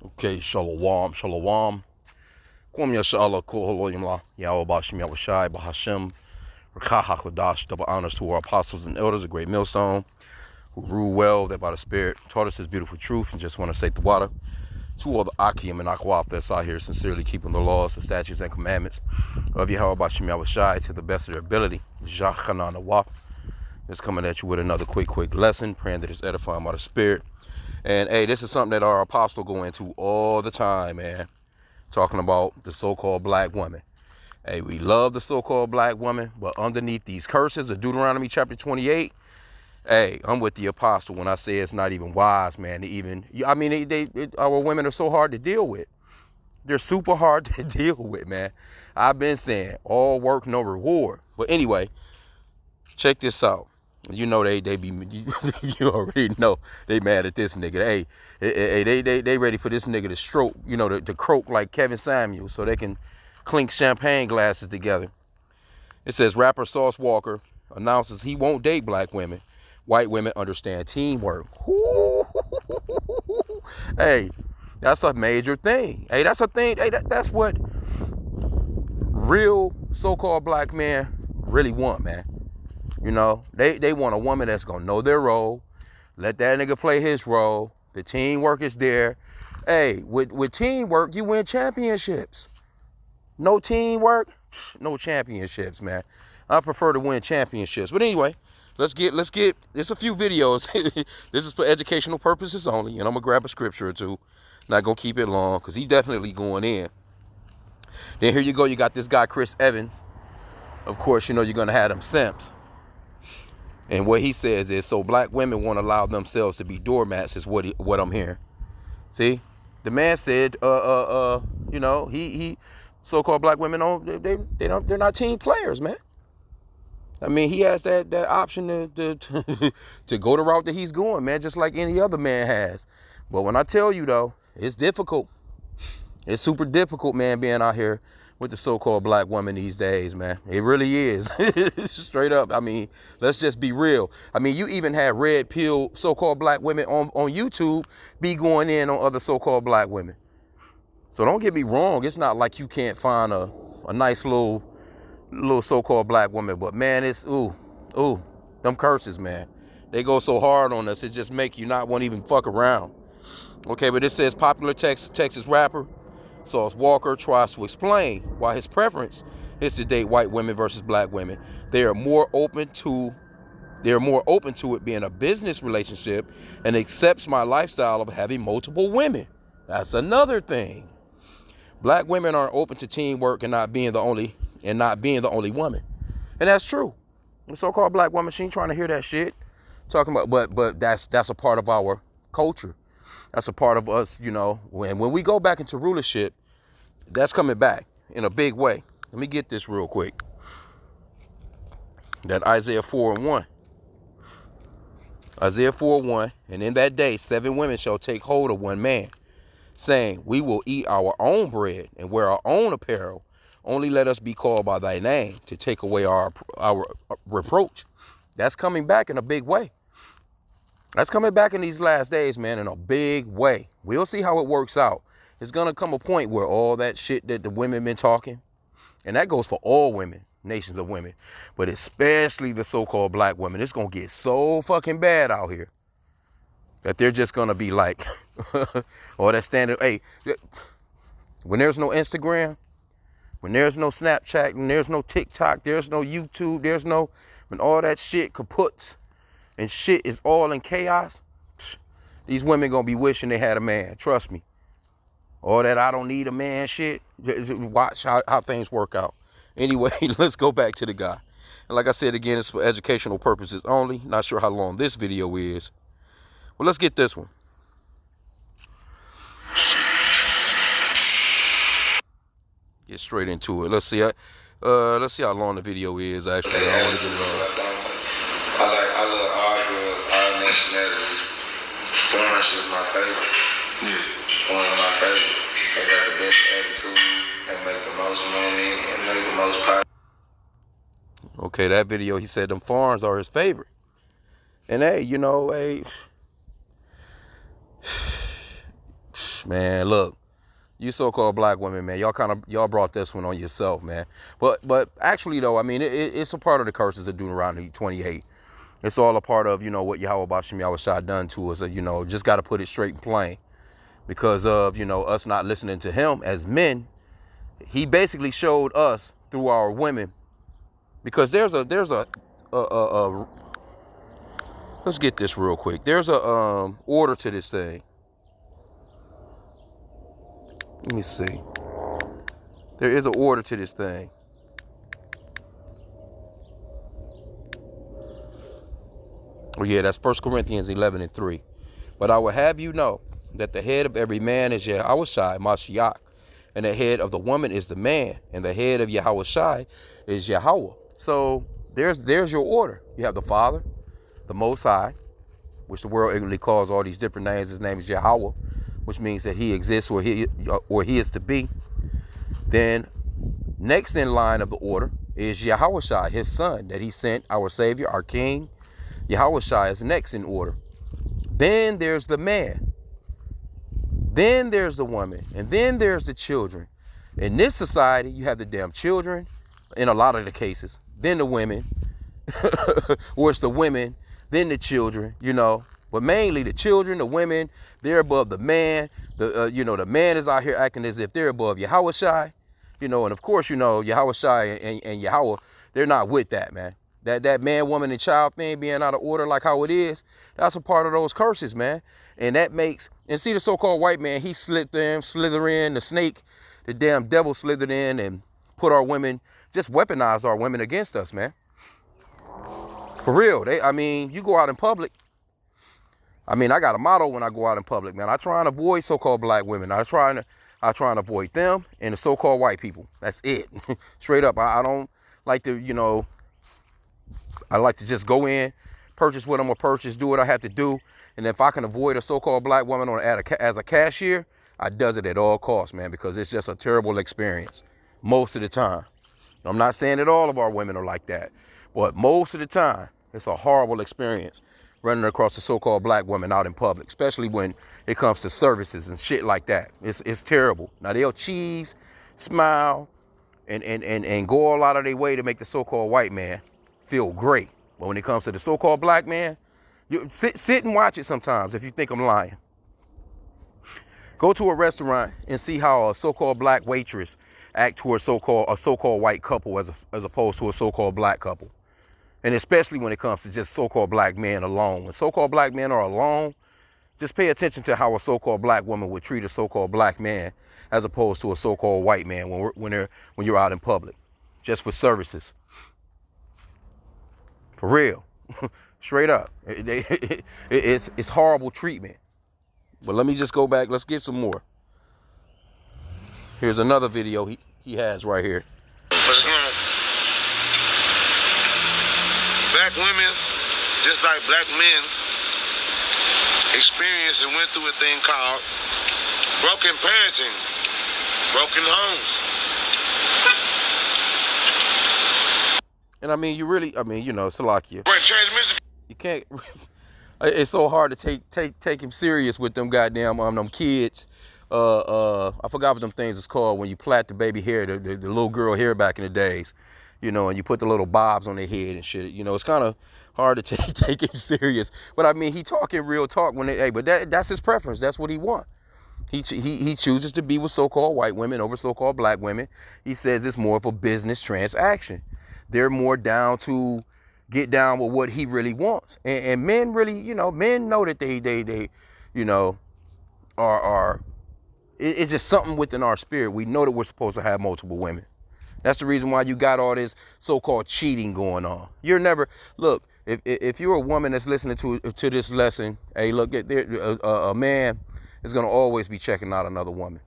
Okay, shalom, shalom. Kwam yashala koholoyimla. Yahweh Yahweh Shai, H.I.M. Rakahakodash. Double honors to our apostles and elders, a great millstone, who rule well, that by the Spirit taught us His beautiful truth. And just want to say the water to all the H.I.M and Akwaf that's out here sincerely keeping the laws, the statutes, and commandments of Yahweh Yahweh Shai to the best of their ability. Jachana Nawaf. Just coming at you with another quick lesson, praying that it's edifying by the Spirit. And hey, this is something that our apostle go into all the time, man. Talking about the so-called black woman. Hey, we love the so-called black woman, but underneath these curses of Deuteronomy chapter 28, hey, I'm with the apostle when I say it's not even wise, man. Our women are so hard to deal with. They're super hard to deal with, man. I've been saying all work, no reward. But anyway, check this out. You know they be you already know they mad at this nigga. Hey, they ready for this nigga to stroke, to croak like Kevin Samuels so they can clink champagne glasses together. It says rapper Sauce Walker announces he won't date black women. White women understand teamwork. Hey, that's a major thing. Hey, that's a thing. Hey, that's what real so-called black men really want, man. They want a woman that's going to know their role. Let that nigga play his role. The teamwork is there. Hey, with teamwork, you win championships. No teamwork, no championships, man. I prefer to win championships. But anyway, let's get, there's a few videos. This is for educational purposes only. And I'm going to grab a scripture or two. Not going to keep it long because he definitely going in. Then here you go. You got this guy, Chris Evans. Of course, you're going to have them simps. And what he says is, so black women won't allow themselves to be doormats is what I'm hearing. See, the man said, he so-called black women they're not team players, man. I mean, he has that option to go the route that he's going, man, just like any other man has. But when I tell you though, it's difficult. It's super difficult, man, being out here with the so-called black woman these days, man. It really is. Straight up. I mean, let's just be real. I mean, you even have red pill so-called black women on YouTube be going in on other so-called black women. So don't get me wrong. It's not like you can't find a nice little so-called black woman. But, man, it's, them curses, man. They go so hard on us, it just make you not want to even fuck around. Okay, but it says popular Texas rapper Sauce Walker tries to explain why his preference is to date white women versus black women. They are more open to it being a business relationship and accepts my lifestyle of having multiple women. That's another thing. Black women aren't open to teamwork and not being the only woman. And that's true. The so-called black woman, she ain't trying to hear that shit. Talking about but that's a part of our culture. That's a part of us, when we go back into rulership, that's coming back in a big way. Let me get this real quick. That Isaiah 4:1. Isaiah 4:1, and in that day 7 women shall take hold of one man, saying, we will eat our own bread and wear our own apparel. Only let us be called by thy name to take away our reproach. That's coming back in a big way. That's coming back in these last days, man, in a big way. We'll see how it works out. It's going to come a point where all that shit that the women been talking, and that goes for all women, nations of women, but especially the so-called black women, it's going to get so fucking bad out here that they're just going to be like, or that standard, hey, when there's no Instagram, when there's no Snapchat, when there's no TikTok, there's no YouTube, when all that shit kaputs, and shit is all in chaos, these women gonna be wishing they had a man. Trust me. All that I don't need a man shit. Watch how things work out. Anyway, let's go back to the guy. And like I said again, it's for educational purposes only. Not sure how long this video is. Well, let's get this one. Get straight into it. Let's see how long the video is. Actually, I don't want to get it all. I love all girls, all nationalities. Foreigners is my favorite. Yeah. One of my favorite. They got the best attitude. They make the most money and make the most pop. Okay, that video, he said them foreigners are his favorite. And hey, Man, look, you so-called black women, man, y'all brought this one on yourself, man. But actually, though, I mean, it's a part of the curses of Deuteronomy 28. It's all a part of, what Yahweh Bashim Yahushua done to us. Just got to put it straight and plain. Because of, us not listening to him as men, he basically showed us through our women. Because there's a let's get this real quick. There's a order to this thing. Let me see. There is an order to this thing. Oh yeah, that's 1 Corinthians 11:3. But I will have you know that the head of every man is Yahushai, Mashiach, and the head of the woman is the man, and the head of Yahushai is Yahweh. So there's your order. You have the Father, the Most High, which the world ignorantly calls all these different names. His name is Yahweh, which means that he exists or he is to be. Then next in line of the order is Yahushai, his son, that he sent, our Savior, our King. Yahushai is next in order. Then there's the man. Then there's the woman. And then there's the children. In this society, you have the damn children, in a lot of the cases. Then the women. Or it's the women, then the children, But mainly the children, the women, they're above the man. The man is out here acting as if they're above Yahushai. And of course, Yahushai and Yahweh, they're not with that, man. That man, woman, and child thing being out of order like how it is, that's a part of those curses, man. And that makes, and see the so-called white man, he slither in, the snake, the damn devil slithered in and put our women, just weaponized our women against us, man. For real. You go out in public. I got a motto when I go out in public, man. I try and avoid so-called black women. I try and avoid them and the so-called white people. That's it. Straight up. I don't like to, I like to just go in, purchase what I'm going to purchase, do what I have to do. And if I can avoid a so-called black woman as a cashier, I does it at all costs, man, because it's just a terrible experience most of the time. I'm not saying that all of our women are like that, but most of the time, it's a horrible experience running across a so-called black woman out in public, especially when it comes to services and shit like that. It's terrible. Now, they'll cheese, smile, and go all out of their way to make the so-called white man feel great. But when it comes to the so-called black man, you sit and watch it sometimes if you think I'm lying. Go to a restaurant and see how a so-called black waitress act towards a so-called white couple as opposed to a so-called black couple. And especially when it comes to just so-called black men alone. When so-called black men are alone, just pay attention to how a so-called black woman would treat a so-called black man as opposed to a so-called white man when you're out in public, just with services. For real. Straight up. It's horrible treatment. But let me just go back. Let's get some more. Here's another video he has right here. Black women, just like black men, experienced and went through a thing called broken parenting, broken homes. And Salakia. You can't. It's so hard to take him serious with them goddamn them kids. I forgot what them things is called when you plait the baby hair, the little girl hair back in the days, and you put the little bobs on their head and shit. It's kind of hard to take him serious. But he talking real talk but that's his preference. That's what he want. He chooses to be with so-called white women over so-called black women. He says it's more of a business transaction. They're more down to get down with what he really wants. And men really, men know that they are it's just something within our spirit. We know that we're supposed to have multiple women. That's the reason why you got all this so-called cheating going on. Look, if you're a woman that's listening to this lesson, hey, look, a man is going to always be checking out another woman.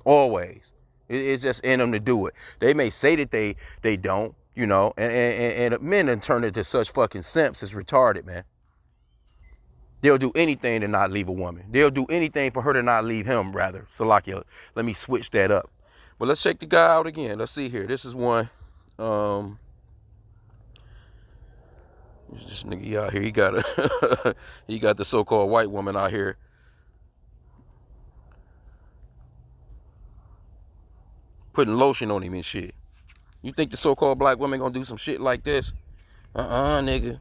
Always. It's just in them to do it. They may say that they don't, and men have turned into such fucking simps. It's retarded, man. They'll do anything to not leave a woman. They'll do anything for her to not leave him, rather. Salakia, let me switch that up. But let's check the guy out again. Let's see here. This is one. This nigga out here, he got the so-called white woman out here putting lotion on him and shit. You think the so-called black women gonna do some shit like this? Nigga.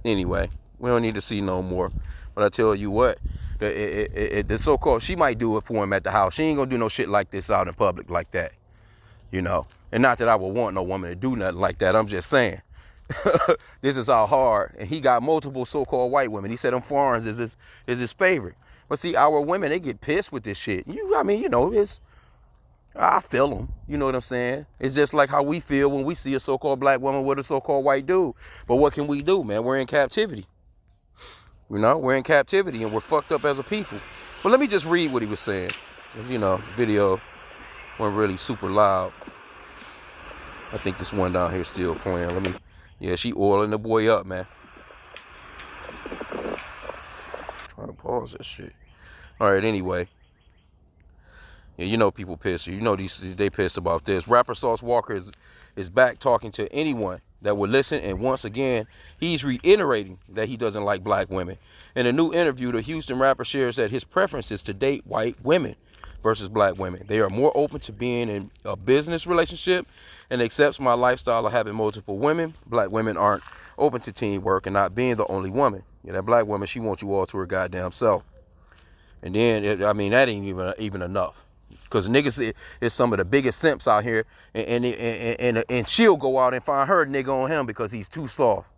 Anyway, we don't need to see no more. But I tell you what, the so-called, she might do it for him at the house. She ain't gonna do no shit like this out in public like that. You know? And not that I would want no woman to do nothing like that. I'm just saying. This is how hard. And he got multiple so-called white women. He said them foreigners is his favorite. But see, our women, they get pissed with this shit. I feel them. You know what I'm saying? It's just like how we feel when we see a so-called black woman with a so-called white dude. But what can we do, man? We're in captivity. You know, we're in captivity and we're fucked up as a people. But let me just read what he was saying. Because, the video wasn't really super loud. I think this one down here still playing. Yeah, she oiling the boy up, man. Trying to pause that shit. All right, anyway. Yeah, people pissed. They pissed about this. Rapper Sauce Walka is back talking to anyone that would listen. And once again, he's reiterating that he doesn't like black women. In a new interview, the Houston rapper shares that his preference is to date white women versus black women. They are more open to being in a business relationship and accepts my lifestyle of having multiple women. Black women aren't open to teamwork and not being the only woman. That black woman, she wants you all to her goddamn self. And then, that ain't even enough. Because niggas is some of the biggest simps out here, and she'll go out and find her nigga on him because he's too soft.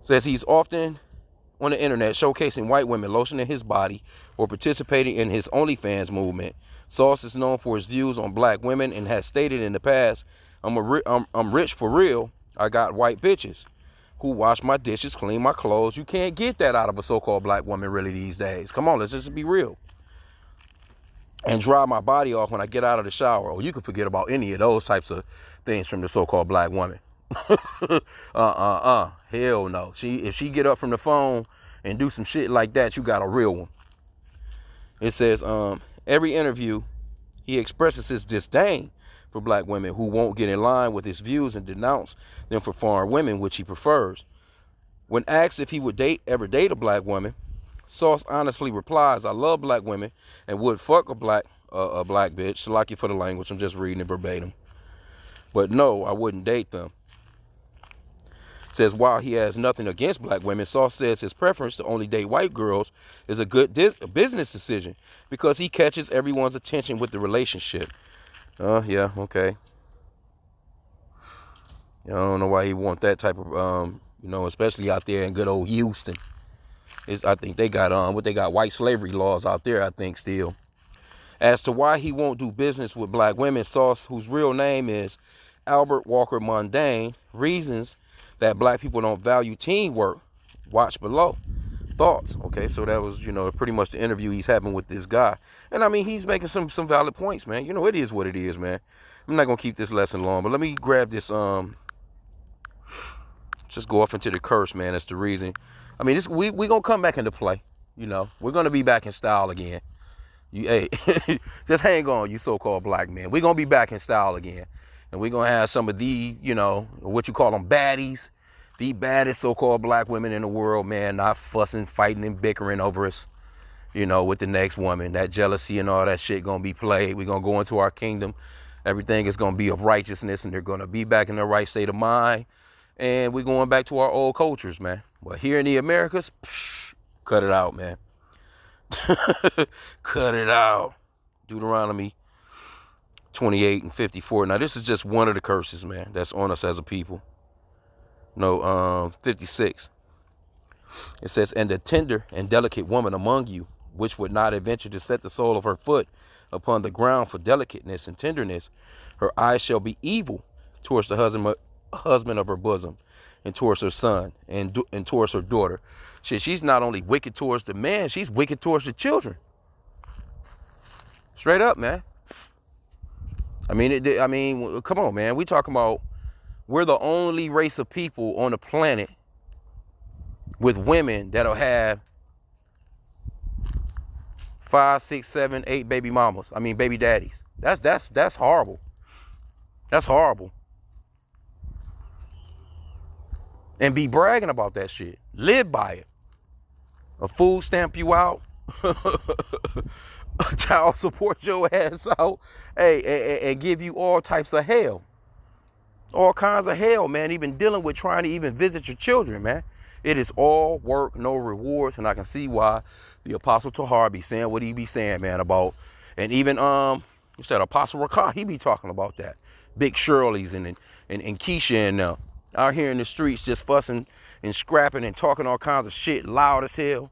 Says he's often on the internet showcasing white women lotioning his body or participating in his OnlyFans movement. Sauce is known for his views on black women and has stated in the past, I'm rich for real. I got white bitches who wash my dishes, clean my clothes. You can't get that out of a so-called black woman really these days. Come on, let's just be real. And dry my body off when I get out of the shower. Or you can forget about any of those types of things from the so-called black woman. Hell no. If she get up from the phone and do some shit like that, you got a real one. It says, every interview, he expresses his disdain for black women who won't get in line with his views and denounce them for foreign women, which he prefers. When asked if he would ever date a black woman, Sauce honestly replies, I love black women and would fuck a black bitch. So like you for the language, I'm just reading it verbatim. But no, I wouldn't date them. Says while he has nothing against black women, Sauce says his preference to only date white girls is a good business decision because he catches everyone's attention with the relationship. Yeah, okay. I don't know why he want that type of, especially out there in good old Houston. I think they got white slavery laws out there, I think, still. As to why he won't do business with black women, Sauce, whose real name is Albert Walker Mundane, reasons that black people don't value teamwork. Watch below. Thoughts. Okay, so that was, pretty much the interview he's having with this guy. And he's making some valid points, man. It is what it is, man. I'm not going to keep this lesson long, but let me grab this, just go off into the curse, man. That's the reason. We going to come back into play. We're going to be back in style again. Hey, just hang on, you so-called black men. We're going to be back in style again. And we're going to have some of the, what you call them, baddies. The baddest so-called black women in the world, man, not fussing, fighting, and bickering over us, with the next woman. That jealousy and all that shit going to be played. We're going to go into our kingdom. Everything is going to be of righteousness, and they're going to be back in their right state of mind. And we're going back to our old cultures, man. But here in the Americas, cut it out, man. Cut it out. Deuteronomy 28 and 54. Now, this is just one of the curses, man, that's on us as a people. 56. It says, and the tender and delicate woman among you, which would not adventure to set the sole of her foot upon the ground for delicateness and tenderness, her eyes shall be evil towards the husband of her bosom, and towards her son, and towards her daughter. She's not only wicked towards the man, she's wicked towards the children. Straight up, man. Come on, man. We talking about we're the only race of people on the planet with women that'll have 5, 6, 7, 8 baby mamas. Baby daddies. That's horrible. That's horrible. And be bragging about that shit. Live by it. a food stamp you out, child support your ass out, hey, and give you all types of hell. All kinds of hell, man, even dealing with trying to even visit your children, man. It is all work, no rewards, and I can see why the Apostle Tahar be saying what he be saying, man, about, and even, you said Apostle Rakah, he be talking about that. Big Shirley's and Keisha and out here in the streets just fussing and scrapping and talking all kinds of shit, loud as hell.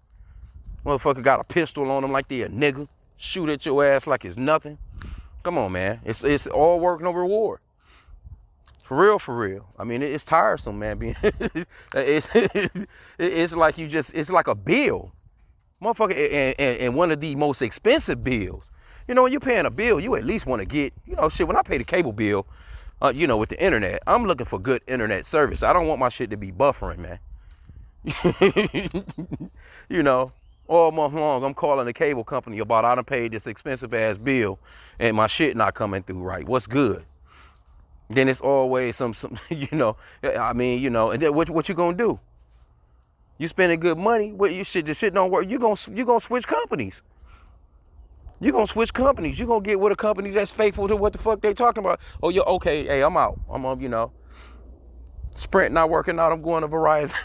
Motherfucker got a pistol on them like they a nigga. Shoot at your ass like it's nothing. Come on, man. It's all work, no reward. For real, for real. I mean, it's tiresome, man. Being it's like you just, it's like a bill. Motherfucker, and one of the most expensive bills. You know, when you're paying a bill, you at least want to get, you know, shit, when I pay the cable bill, you know, with the internet, I'm looking for good internet service. I don't want my shit to be buffering, man. You know, all month long, I'm calling the cable company about I done paid this expensive ass bill and my shit not coming through right. What's good? Then it's always some, you know, I mean, you know, and then what you gonna do? You spending good money, what you shit, the shit don't work. You gonna switch companies. You gonna switch companies. You gonna get with a company that's faithful to what the fuck they talking about. Oh, you're okay. Hey, I'm out. I'm on, you know. Sprint not working out. I'm going to Verizon.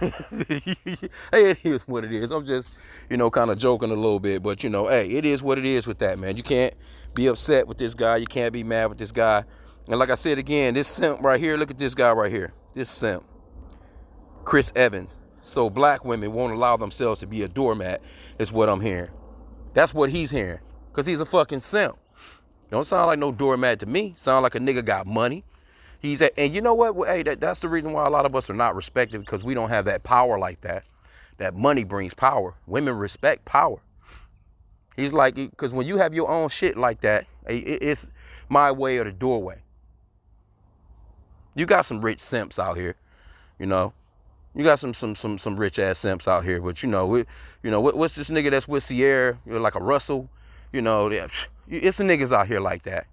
Hey, it is what it is. I'm just, you know, kind of joking a little bit, but you know, hey, it is what it is with that, man. You can't be upset with this guy. You can't be mad with this guy. And like I said again, this simp right here, look at this guy right here. This simp, Chris Evans. So black women won't allow themselves to be a doormat, is what I'm hearing. That's what he's hearing, because he's a fucking simp. Don't sound like no doormat to me. Sound like a nigga got money. And you know what? Hey, that's the reason why a lot of us are not respected, because we don't have that power like that. That money brings power. Women respect power. He's like, because when you have your own shit like that, it's my way or the doorway. You got some rich simps out here, you know. You got some rich ass simps out here, but you know, what's this nigga that's with Sierra, you know, like a Russell, you know, it's the niggas out here like that.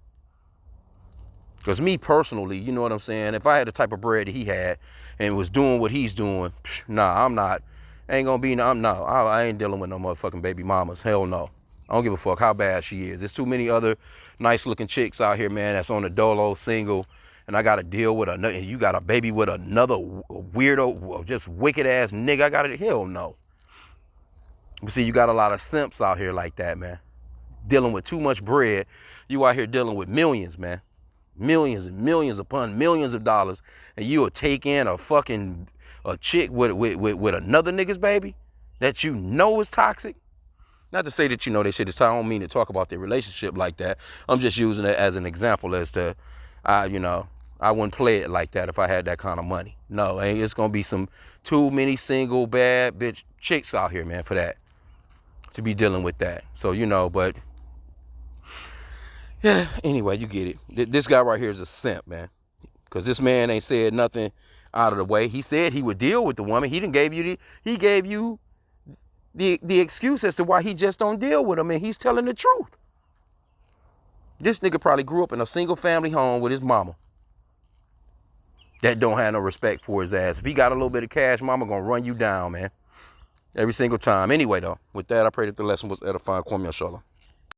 Because me personally, you know what I'm saying, if I had the type of bread that he had and was doing what he's doing, nah, I'm not, ain't gonna be, I ain't dealing with no motherfucking baby mamas, hell no. I don't give a fuck how bad she is. There's too many other nice looking chicks out here, man, that's on the dolo, single, and I got to deal with another, and you got a baby with another weirdo, just wicked ass nigga. I got to, hell no. But see, you got a lot of simps out here like that, man. Dealing with too much bread. You out here dealing with millions, man. Millions and millions upon millions of dollars. And you will take in a chick with another nigga's baby that you know is toxic. Not to say that, you know, they shit is toxic. I don't mean to talk about their relationship like that. I'm just using it as an example as to, you know, I wouldn't play it like that if I had that kind of money. No, it's going to be some too many single bad bitch chicks out here, man, for that. To be dealing with that. So, you know, but yeah, anyway, you get it. This guy right here is a simp, man. Because this man ain't said nothing out of the way. He said he would deal with the woman. He gave you the excuse as to why he just don't deal with him, and he's telling the truth. This nigga probably grew up in a single family home with his mama that don't have no respect for his ass. If he got a little bit of cash, mama gonna run you down, man. Every single time. Anyway, though, with that, I pray that the lesson was edifying. Kwame Yashala.